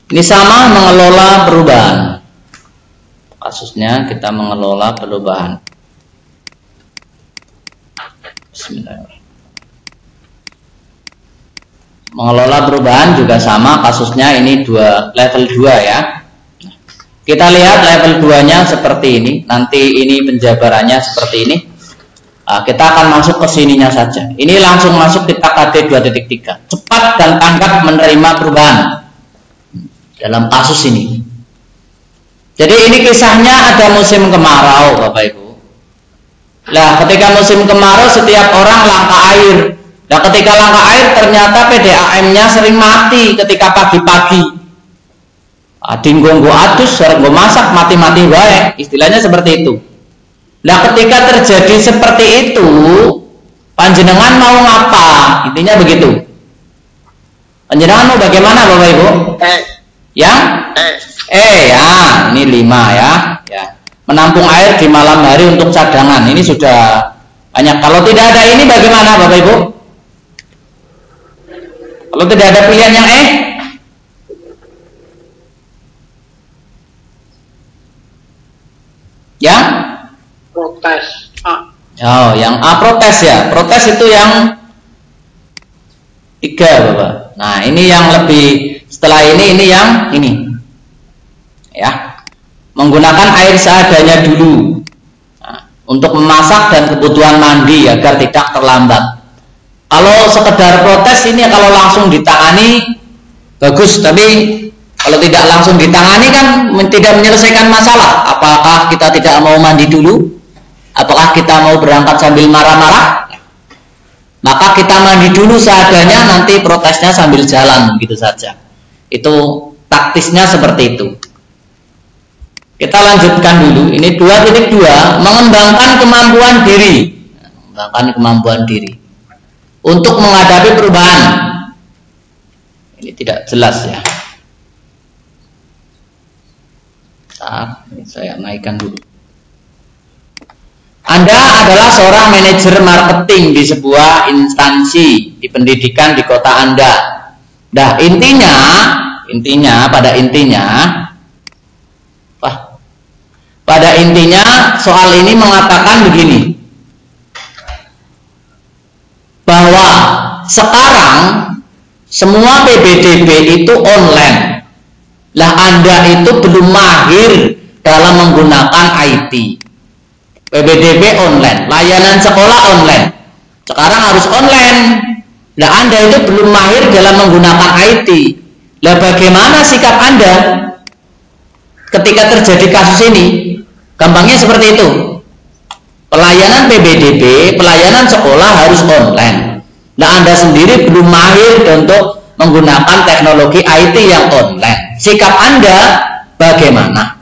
Ini sama mengelola perubahan. Kasusnya kita mengelola perubahan. Bismillahirrahmanirrahim. Mengelola perubahan juga sama kasusnya, ini level 2 ya. Kita lihat level 2-nya seperti ini. Nanti ini penjabarannya seperti ini. Nah, kita akan masuk ke sininya saja. Ini langsung masuk kita KD 2.3. Cepat dan tanggap menerima perubahan dalam kasus ini. Jadi ini kisahnya ada musim kemarau, Bapak Ibu. Nah, ketika musim kemarau setiap orang langka air. Nah, ketika langka air ternyata PDAM-nya sering mati ketika pagi-pagi. Dinggo adus, gue masak, mati-mati wae, istilahnya seperti itu. Nah, ketika terjadi seperti itu, panjenengan mau ngapa? Intinya begitu. Panjenengan mau bagaimana, Bapak Ibu? Yang? Ya, ini 5 ya. Menampung air di malam hari untuk cadangan. Ini sudah banyak. Kalau tidak ada ini bagaimana, Bapak Ibu? Kalau tidak ada pilihan yang yang protes. Oh, yang A protes ya. Protes itu yang 3, Bapak. Nah, ini yang lebih setelah ini yang ini. Ya. Menggunakan air seadanya dulu. Nah, untuk memasak dan kebutuhan mandi agar tidak terlambat. Kalau sekedar protes ini kalau langsung ditangani bagus, tapi kalau tidak langsung ditangani kan tidak menyelesaikan masalah. Apakah kita tidak mau mandi dulu? Apakah kita mau berangkat sambil marah-marah? Maka kita mandi dulu seadanya, nanti protesnya sambil jalan, begitu saja. Itu taktisnya seperti itu. Kita lanjutkan dulu. Ini 2.2, mengembangkan kemampuan diri. Mengembangkan kemampuan diri untuk menghadapi perubahan. Ini tidak jelas ya. Saya naikkan dulu. Anda adalah seorang manajer marketing di sebuah instansi di pendidikan di kota Anda. Nah, pada intinya soal ini mengatakan begini, bahwa sekarang semua PBDB itu online. Lah Anda itu belum mahir dalam menggunakan IT. PBDB online, layanan sekolah online. Sekarang harus online. Lah Anda itu belum mahir dalam menggunakan IT. Lah bagaimana sikap Anda ketika terjadi kasus ini? Gampangnya seperti itu. Pelayanan PBDB, pelayanan sekolah harus online. Nah, Anda sendiri belum mahir untuk menggunakan teknologi IT yang online. Sikap Anda bagaimana?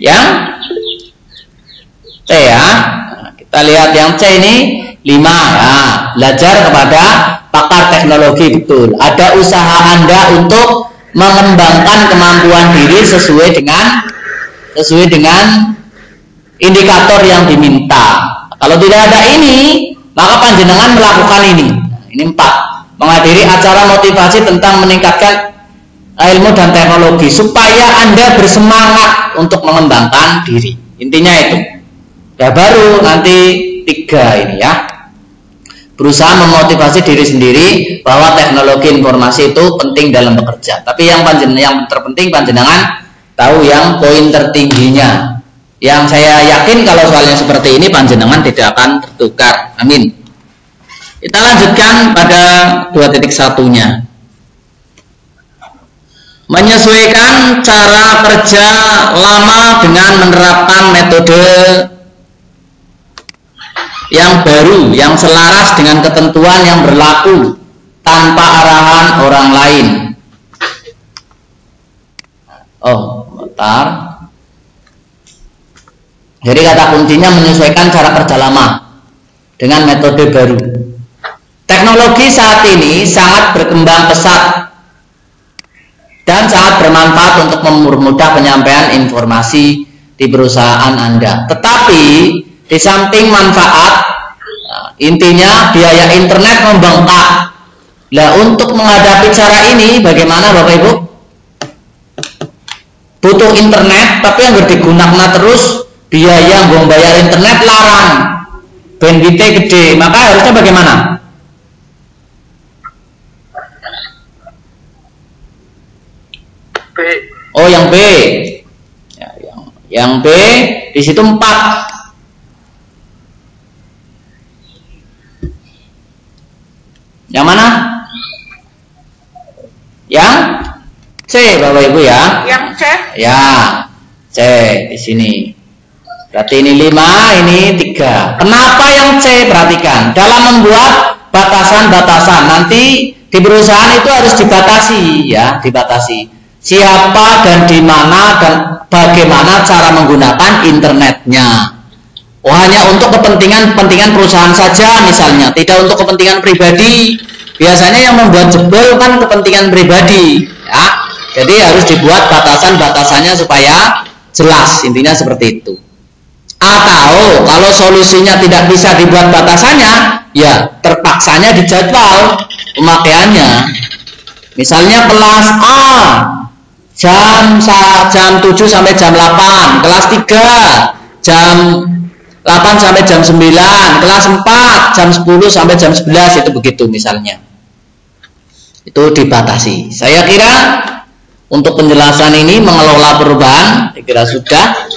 Yang C ya. Nah, kita lihat yang C ini 5 ya. Belajar kepada pakar teknologi, betul. Ada usaha Anda untuk mengembangkan kemampuan diri sesuai dengan indikator yang diminta. Kalau tidak ada ini, maka panjenengan melakukan ini. Ini 4. Menghadiri acara motivasi tentang meningkatkan ilmu dan teknologi supaya Anda bersemangat untuk mengembangkan diri. Intinya itu. Ya, baru nanti 3 ini ya. Berusaha memotivasi diri sendiri bahwa teknologi informasi itu penting dalam bekerja. Tapi yang terpenting panjenengan tahu yang poin tertingginya. Yang saya yakin kalau soalnya seperti ini panjenengan tidak akan tertukar. Amin. Kita lanjutkan pada 2.1-nya. Menyesuaikan cara kerja lama dengan menerapkan metode yang baru, yang selaras dengan ketentuan yang berlaku tanpa arahan orang lain. Oh, bentar. Jadi kata kuncinya menyesuaikan cara kerja lama dengan metode baru. Teknologi saat ini sangat berkembang pesat dan sangat bermanfaat untuk mempermudah penyampaian informasi di perusahaan Anda. Tetapi di samping manfaat, intinya biaya internet membengkak. Nah, untuk menghadapi cara ini bagaimana Bapak Ibu? Butuh internet tapi yang digunakan terus biaya bayar internet larang, bandwidth gede, maka harusnya bagaimana? B. Oh, yang B. Ya, yang B di situ 4. Yang mana? Yang C, Bapak Ibu ya. Yang C. Ya, C di sini. Berarti ini 5, ini 3. Kenapa yang C? Perhatikan. Dalam membuat batasan-batasan, nanti di perusahaan itu harus dibatasi ya, dibatasi. Siapa dan di mana dan bagaimana cara menggunakan internetnya. Oh, hanya untuk kepentingan perusahaan saja misalnya, tidak untuk kepentingan pribadi. Biasanya yang membuat jebol kan kepentingan pribadi, ya. Jadi harus dibuat batasan-batasannya supaya jelas, intinya seperti itu. Atau kalau solusinya tidak bisa dibuat batasannya, ya terpaksanya dijadwal pemakaiannya. Misalnya kelas A jam 7 sampai jam 8, kelas 3 jam 8 sampai jam 9, kelas 4 jam 10 sampai jam 11, itu begitu misalnya. Itu dibatasi. Saya kira untuk penjelasan ini mengelola perubahan, saya kira sudah.